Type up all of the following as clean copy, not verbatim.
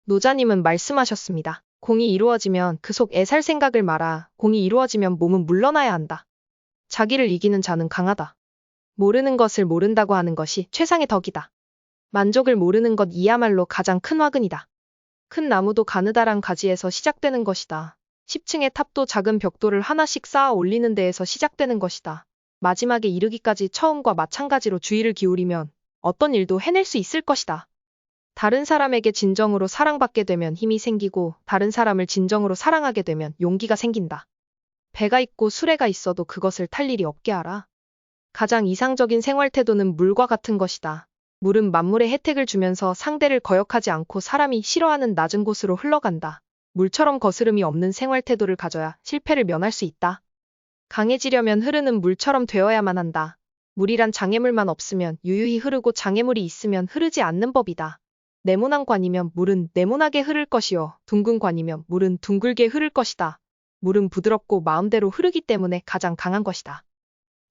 노자님은 말씀하셨습니다. 공이 이루어지면 그 속 애 살 생각을 마라. 공이 이루어지면 몸은 물러나야 한다. 자기를 이기는 자는 강하다. 모르는 것을 모른다고 하는 것이 최상의 덕이다. 만족을 모르는 것 이야말로 가장 큰 화근이다. 큰 나무도 가느다란 가지에서 시작되는 것이다. 10층의 탑도 작은 벽돌을 하나씩 쌓아 올리는 데에서 시작되는 것이다. 마지막에 이르기까지 처음과 마찬가지로 주의를 기울이면 어떤 일도 해낼 수 있을 것이다. 다른 사람에게 진정으로 사랑받게 되면 힘이 생기고 다른 사람을 진정으로 사랑하게 되면 용기가 생긴다. 배가 있고 수레가 있어도 그것을 탈 일이 없게 하라. 가장 이상적인 생활 태도는 물과 같은 것이다. 물은 만물의 혜택을 주면서 상대를 거역하지 않고 사람이 싫어하는 낮은 곳으로 흘러간다. 물처럼 거스름이 없는 생활 태도를 가져야 실패를 면할 수 있다. 강해지려면 흐르는 물처럼 되어야만 한다. 물이란 장애물만 없으면 유유히 흐르고 장애물이 있으면 흐르지 않는 법이다. 네모난 관이면 물은 네모나게 흐를 것이요. 둥근 관이면 물은 둥글게 흐를 것이다. 물은 부드럽고 마음대로 흐르기 때문에 가장 강한 것이다.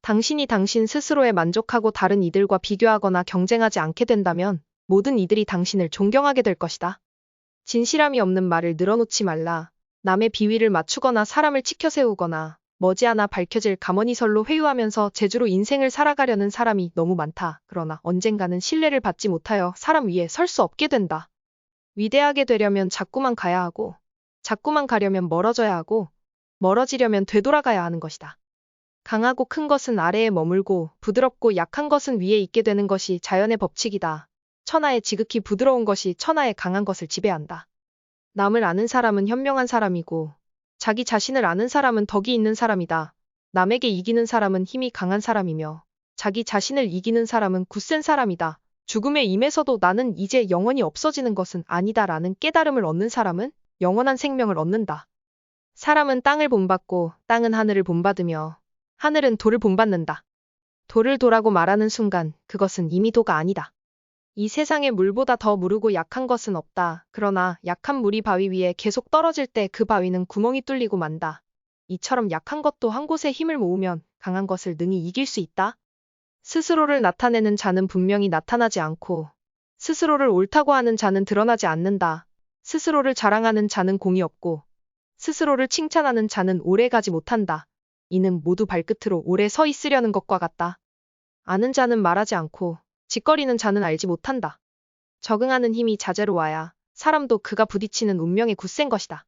당신이 당신 스스로에 만족하고 다른 이들과 비교하거나 경쟁하지 않게 된다면 모든 이들이 당신을 존경하게 될 것이다. 진실함이 없는 말을 늘어놓지 말라. 남의 비위를 맞추거나 사람을 치켜세우거나 머지않아 밝혀질 가머니설로 회유하면서 재주로 인생을 살아가려는 사람이 너무 많다. 그러나 언젠가는 신뢰를 받지 못하여 사람 위에 설 수 없게 된다. 위대하게 되려면 자꾸만 가야 하고 자꾸만 가려면 멀어져야 하고 멀어지려면 되돌아가야 하는 것이다. 강하고 큰 것은 아래에 머물고 부드럽고 약한 것은 위에 있게 되는 것이 자연의 법칙이다. 천하에 지극히 부드러운 것이 천하에 강한 것을 지배한다. 남을 아는 사람은 현명한 사람이고 자기 자신을 아는 사람은 덕이 있는 사람이다. 남에게 이기는 사람은 힘이 강한 사람이며 자기 자신을 이기는 사람은 굳센 사람이다. 죽음의 임에서도 나는 이제 영원히 없어지는 것은 아니다라는 깨달음을 얻는 사람은 영원한 생명을 얻는다. 사람은 땅을 본받고 땅은 하늘을 본받으며 하늘은 돌을 본받는다. 돌을 도라고 말하는 순간 그것은 이미 도가 아니다. 이 세상에 물보다 더 무르고 약한 것은 없다. 그러나 약한 물이 바위 위에 계속 떨어질 때 그 바위는 구멍이 뚫리고 만다. 이처럼 약한 것도 한 곳에 힘을 모으면 강한 것을 능히 이길 수 있다. 스스로를 나타내는 자는 분명히 나타나지 않고 스스로를 옳다고 하는 자는 드러나지 않는다. 스스로를 자랑하는 자는 공이 없고 스스로를 칭찬하는 자는 오래 가지 못한다. 이는 모두 발끝으로 오래 서 있으려는 것과 같다. 아는 자는 말하지 않고 짓거리는 자는 알지 못한다. 적응하는 힘이 자제로 와야 사람도 그가 부딪히는 운명에 굳센 것이다.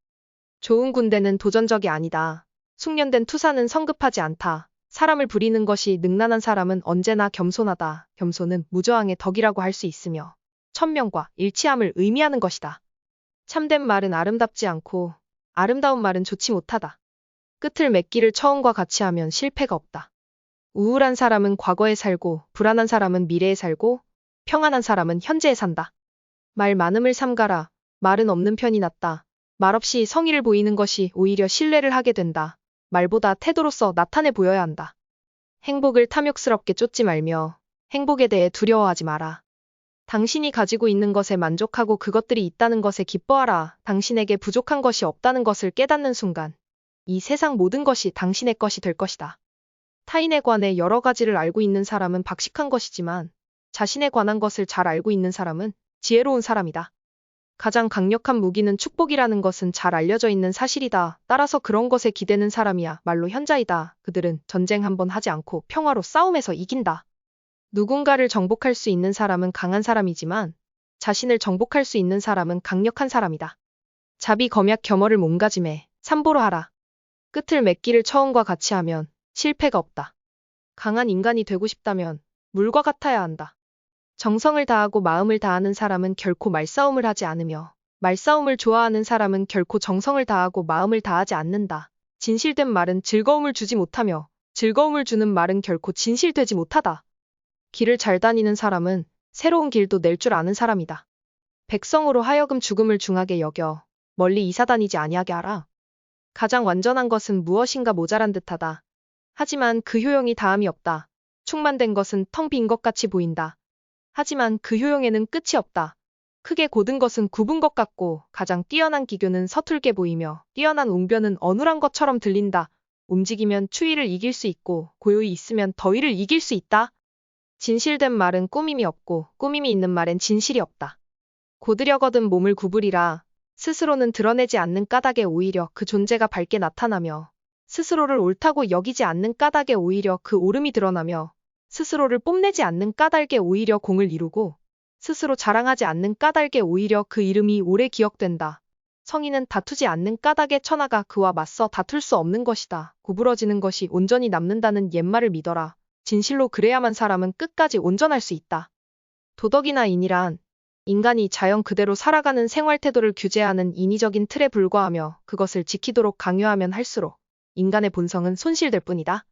좋은 군대는 도전적이 아니다. 숙련된 투사는 성급하지 않다. 사람을 부리는 것이 능란한 사람은 언제나 겸손하다. 겸손은 무저항의 덕이라고 할 수 있으며 천명과 일치함을 의미하는 것이다. 참된 말은 아름답지 않고 아름다운 말은 좋지 못하다. 끝을 맺기를 처음과 같이 하면 실패가 없다. 우울한 사람은 과거에 살고 불안한 사람은 미래에 살고 평안한 사람은 현재에 산다. 말 많음을 삼가라. 말은 없는 편이 낫다. 말없이 성의를 보이는 것이 오히려 신뢰를 하게 된다. 말보다 태도로서 나타내 보여야 한다. 행복을 탐욕스럽게 쫓지 말며 행복에 대해 두려워하지 마라. 당신이 가지고 있는 것에 만족하고 그것들이 있다는 것에 기뻐하라. 당신에게 부족한 것이 없다는 것을 깨닫는 순간 이 세상 모든 것이 당신의 것이 될 것이다. 타인에 관해 여러 가지를 알고 있는 사람은 박식한 것이지만 자신에 관한 것을 잘 알고 있는 사람은 지혜로운 사람이다. 가장 강력한 무기는 축복이라는 것은 잘 알려져 있는 사실이다. 따라서 그런 것에 기대는 사람이야 말로 현자이다. 그들은 전쟁 한번 하지 않고 평화로 싸움에서 이긴다. 누군가를 정복할 수 있는 사람은 강한 사람이지만 자신을 정복할 수 있는 사람은 강력한 사람이다. 자비 검약 겸허를 몸가짐해 삼보로 하라. 끝을 맺기를 처음과 같이 하면 실패가 없다. 강한 인간이 되고 싶다면 물과 같아야 한다. 정성을 다하고 마음을 다하는 사람은 결코 말싸움을 하지 않으며 말싸움을 좋아하는 사람은 결코 정성을 다하고 마음을 다하지 않는다. 진실된 말은 즐거움을 주지 못하며 즐거움을 주는 말은 결코 진실되지 못하다. 길을 잘 다니는 사람은 새로운 길도 낼 줄 아는 사람이다. 백성으로 하여금 죽음을 중하게 여겨 멀리 이사 다니지 아니하게 하라. 가장 완전한 것은 무엇인가 모자란 듯하다. 하지만 그 효용이 다함이 없다. 충만된 것은 텅 빈 것 같이 보인다. 하지만 그 효용에는 끝이 없다. 크게 고든 것은 굽은 것 같고 가장 뛰어난 기교는 서툴게 보이며 뛰어난 웅변은 어눌한 것처럼 들린다. 움직이면 추위를 이길 수 있고 고요히 있으면 더위를 이길 수 있다. 진실된 말은 꾸밈이 없고 꾸밈이 있는 말엔 진실이 없다. 고드려거든 몸을 구부리라. 스스로는 드러내지 않는 까닭에 오히려 그 존재가 밝게 나타나며 스스로를 옳다고 여기지 않는 까닭에 오히려 그 옳음이 드러나며 스스로를 뽐내지 않는 까닭에 오히려 공을 이루고 스스로 자랑하지 않는 까닭에 오히려 그 이름이 오래 기억된다. 성인은 다투지 않는 까닭에 천하가 그와 맞서 다툴 수 없는 것이다. 구부러지는 것이 온전히 남는다는 옛말을 믿어라. 진실로 그래야만 사람은 끝까지 온전할 수 있다. 도덕이나 인이란 인간이 자연 그대로 살아가는 생활 태도를 규제하는 인위적인 틀에 불과하며 그것을 지키도록 강요하면 할수록 인간의 본성은 손실될 뿐이다.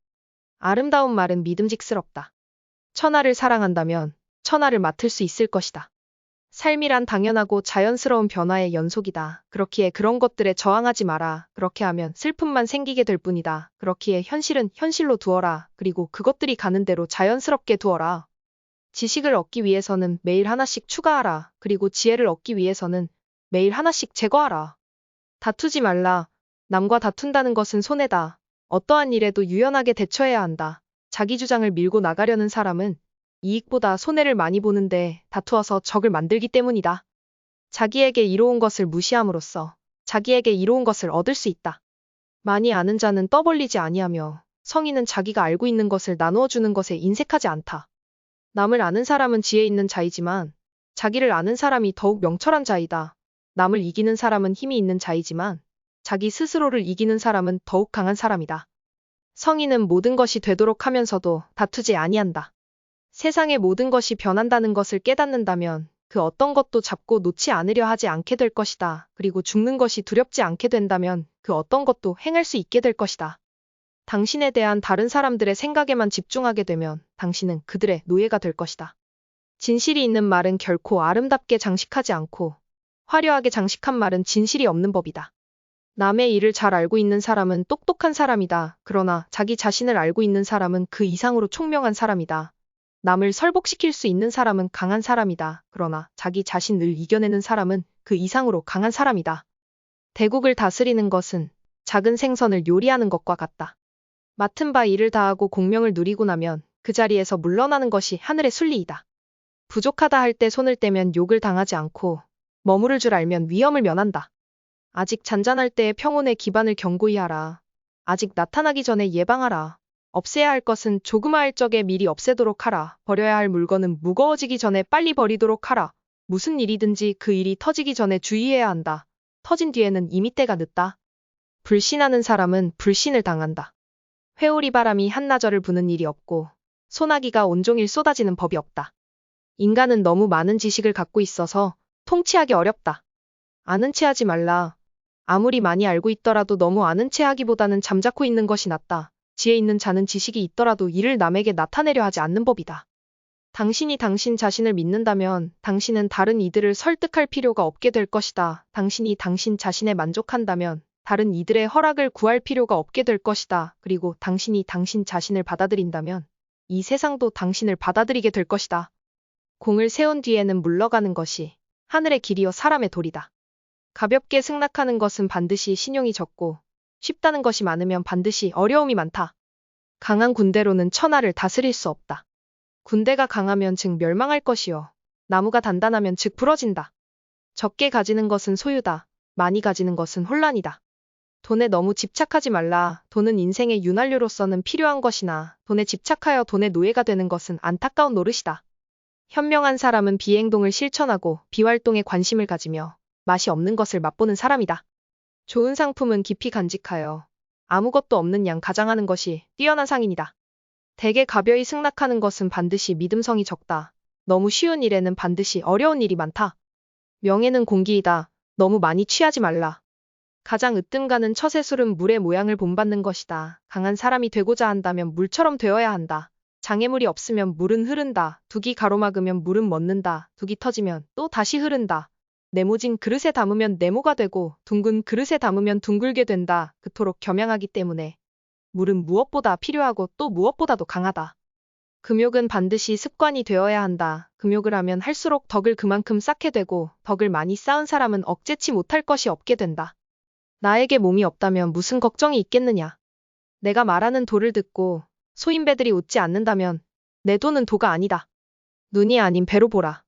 아름다운 말은 믿음직스럽다. 천하를 사랑한다면 천하를 맡을 수 있을 것이다. 삶이란 당연하고 자연스러운 변화의 연속이다. 그렇기에 그런 것들에 저항하지 마라. 그렇게 하면 슬픔만 생기게 될 뿐이다. 그렇기에 현실은 현실로 두어라. 그리고 그것들이 가는 대로 자연스럽게 두어라. 지식을 얻기 위해서는 매일 하나씩 추가하라. 그리고 지혜를 얻기 위해서는 매일 하나씩 제거하라. 다투지 말라. 남과 다툰다는 것은 손해다. 어떠한 일에도 유연하게 대처해야 한다. 자기 주장을 밀고 나가려는 사람은 이익보다 손해를 많이 보는데 다투어서 적을 만들기 때문이다. 자기에게 이로운 것을 무시함으로써 자기에게 이로운 것을 얻을 수 있다. 많이 아는 자는 떠벌리지 아니하며 성인은 자기가 알고 있는 것을 나누어 주는 것에 인색하지 않다. 남을 아는 사람은 지혜 있는 자이지만 자기를 아는 사람이 더욱 명철한 자이다. 남을 이기는 사람은 힘이 있는 자이지만 자기 스스로를 이기는 사람은 더욱 강한 사람이다. 성인은 모든 것이 되도록 하면서도 다투지 아니한다. 세상의 모든 것이 변한다는 것을 깨닫는다면 그 어떤 것도 잡고 놓지 않으려 하지 않게 될 것이다. 그리고 죽는 것이 두렵지 않게 된다면 그 어떤 것도 행할 수 있게 될 것이다. 당신에 대한 다른 사람들의 생각에만 집중하게 되면 당신은 그들의 노예가 될 것이다. 진실이 있는 말은 결코 아름답게 장식하지 않고 화려하게 장식한 말은 진실이 없는 법이다. 남의 일을 잘 알고 있는 사람은 똑똑한 사람이다. 그러나 자기 자신을 알고 있는 사람은 그 이상으로 총명한 사람이다. 남을 설복시킬 수 있는 사람은 강한 사람이다. 그러나 자기 자신을 이겨내는 사람은 그 이상으로 강한 사람이다. 대국을 다스리는 것은 작은 생선을 요리하는 것과 같다. 맡은 바 일을 다하고 공명을 누리고 나면 그 자리에서 물러나는 것이 하늘의 순리이다. 부족하다 할 때 손을 떼면 욕을 당하지 않고 머무를 줄 알면 위험을 면한다. 아직 잔잔할 때의 평온의 기반을 견고히 하라. 아직 나타나기 전에 예방하라. 없애야 할 것은 조그마할 적에 미리 없애도록 하라. 버려야 할 물건은 무거워지기 전에 빨리 버리도록 하라. 무슨 일이든지 그 일이 터지기 전에 주의해야 한다. 터진 뒤에는 이미 때가 늦다. 불신하는 사람은 불신을 당한다. 회오리 바람이 한나절을 부는 일이 없고 소나기가 온종일 쏟아지는 법이 없다. 인간은 너무 많은 지식을 갖고 있어서 통치하기 어렵다. 아는 체 하지 말라. 아무리 많이 알고 있더라도 너무 아는 체 하기보다는 잠자코 있는 것이 낫다. 지혜 있는 자는 지식이 있더라도 이를 남에게 나타내려 하지 않는 법이다. 당신이 당신 자신을 믿는다면 당신은 다른 이들을 설득할 필요가 없게 될 것이다. 당신이 당신 자신에 만족한다면 다른 이들의 허락을 구할 필요가 없게 될 것이다. 그리고 당신이 당신 자신을 받아들인다면 이 세상도 당신을 받아들이게 될 것이다. 공을 세운 뒤에는 물러가는 것이 하늘의 길이요 사람의 도리다. 가볍게 승낙하는 것은 반드시 신용이 적고 쉽다는 것이 많으면 반드시 어려움이 많다. 강한 군대로는 천하를 다스릴 수 없다. 군대가 강하면 즉 멸망할 것이요. 나무가 단단하면 즉 부러진다. 적게 가지는 것은 소유다. 많이 가지는 것은 혼란이다. 돈에 너무 집착하지 말라. 돈은 인생의 윤활유로서는 필요한 것이나 돈에 집착하여 돈의 노예가 되는 것은 안타까운 노릇이다. 현명한 사람은 비행동을 실천하고 비활동에 관심을 가지며 맛이 없는 것을 맛보는 사람이다. 좋은 상품은 깊이 간직하여 아무것도 없는 양 가장하는 것이 뛰어난 상인이다. 대개 가벼이 승낙하는 것은 반드시 믿음성이 적다. 너무 쉬운 일에는 반드시 어려운 일이 많다. 명예는 공기이다. 너무 많이 취하지 말라. 가장 으뜸가는 처세 술은 물의 모양을 본받는 것이다. 강한 사람이 되고자 한다면 물처럼 되어야 한다. 장애물이 없으면 물은 흐른다. 둑이 가로막으면 물은 멎는다. 둑이 터지면 또 다시 흐른다. 네모진 그릇에 담으면 네모가 되고 둥근 그릇에 담으면 둥글게 된다. 그토록 겸양하기 때문에 물은 무엇보다 필요하고 또 무엇보다도 강하다. 금욕은 반드시 습관이 되어야 한다. 금욕을 하면 할수록 덕을 그만큼 쌓게 되고 덕을 많이 쌓은 사람은 억제치 못할 것이 없게 된다. 나에게 몸이 없다면 무슨 걱정이 있겠느냐. 내가 말하는 도를 듣고 소인배들이 웃지 않는다면 내 도는 도가 아니다. 눈이 아닌 배로 보라.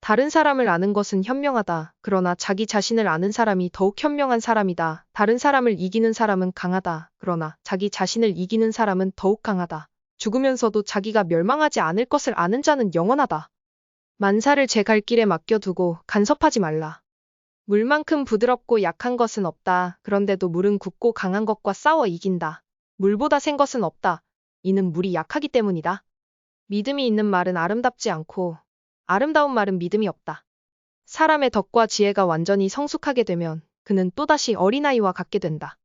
다른 사람을 아는 것은 현명하다. 그러나 자기 자신을 아는 사람이 더욱 현명한 사람이다. 다른 사람을 이기는 사람은 강하다. 그러나 자기 자신을 이기는 사람은 더욱 강하다. 죽으면서도 자기가 멸망하지 않을 것을 아는 자는 영원하다. 만사를 제 갈 길에 맡겨두고 간섭하지 말라. 물만큼 부드럽고 약한 것은 없다. 그런데도 물은 굳고 강한 것과 싸워 이긴다. 물보다 센 것은 없다. 이는 물이 약하기 때문이다. 믿음이 있는 말은 아름답지 않고 아름다운 말은 믿음이 없다. 사람의 덕과 지혜가 완전히 성숙하게 되면 그는 또다시 어린아이와 같게 된다.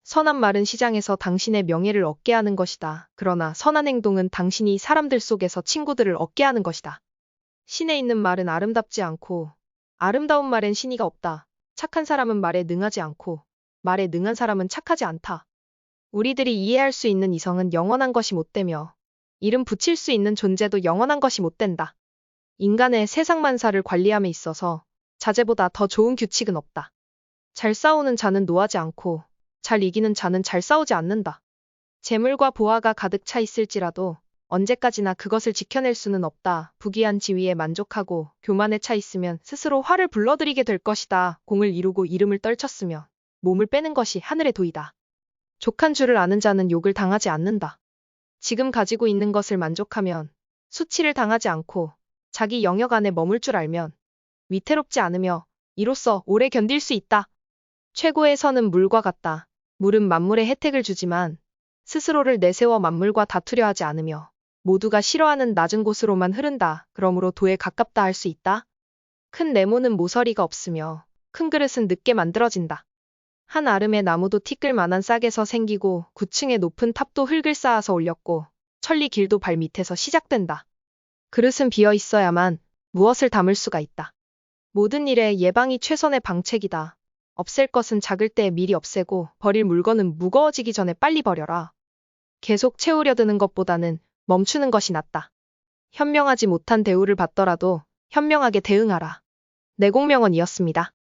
선한 말은 시장에서 당신의 명예를 얻게 하는 것이다. 그러나 선한 행동은 당신이 사람들 속에서 친구들을 얻게 하는 것이다. 신에 있는 말은 아름답지 않고 아름다운 말엔 신의가 없다. 착한 사람은 말에 능하지 않고 말에 능한 사람은 착하지 않다. 우리들이 이해할 수 있는 이성은 영원한 것이 못 되며 이름 붙일 수 있는 존재도 영원한 것이 못 된다. 인간의 세상 만사를 관리함에 있어서 자제보다 더 좋은 규칙은 없다. 잘 싸우는 자는 노하지 않고 잘 이기는 자는 잘 싸우지 않는다. 재물과 보화가 가득 차 있을지라도 언제까지나 그것을 지켜낼 수는 없다. 부귀한 지위에 만족하고 교만에 차 있으면 스스로 화를 불러들이게 될 것이다. 공을 이루고 이름을 떨쳤으며 몸을 빼는 것이 하늘의 도이다. 족한 줄을 아는 자는 욕을 당하지 않는다. 지금 가지고 있는 것을 만족하면 수치를 당하지 않고 자기 영역 안에 머물 줄 알면 위태롭지 않으며 이로써 오래 견딜 수 있다. 최고의 선은 물과 같다. 물은 만물에 혜택을 주지만 스스로를 내세워 만물과 다투려 하지 않으며 모두가 싫어하는 낮은 곳으로만 흐른다. 그러므로 도에 가깝다 할 수 있다. 큰 네모는 모서리가 없으며 큰 그릇은 늦게 만들어진다. 한 아름의 나무도 티끌 만한 싹에서 생기고 9층의 높은 탑도 흙을 쌓아서 올렸고 천리 길도 발 밑에서 시작된다. 그릇은 비어 있어야만 무엇을 담을 수가 있다. 모든 일에 예방이 최선의 방책이다. 없앨 것은 작을 때 미리 없애고 버릴 물건은 무거워지기 전에 빨리 버려라. 계속 채우려 드는 것보다는 멈추는 것이 낫다. 현명하지 못한 대우를 받더라도 현명하게 대응하라. 내공명언이었습니다.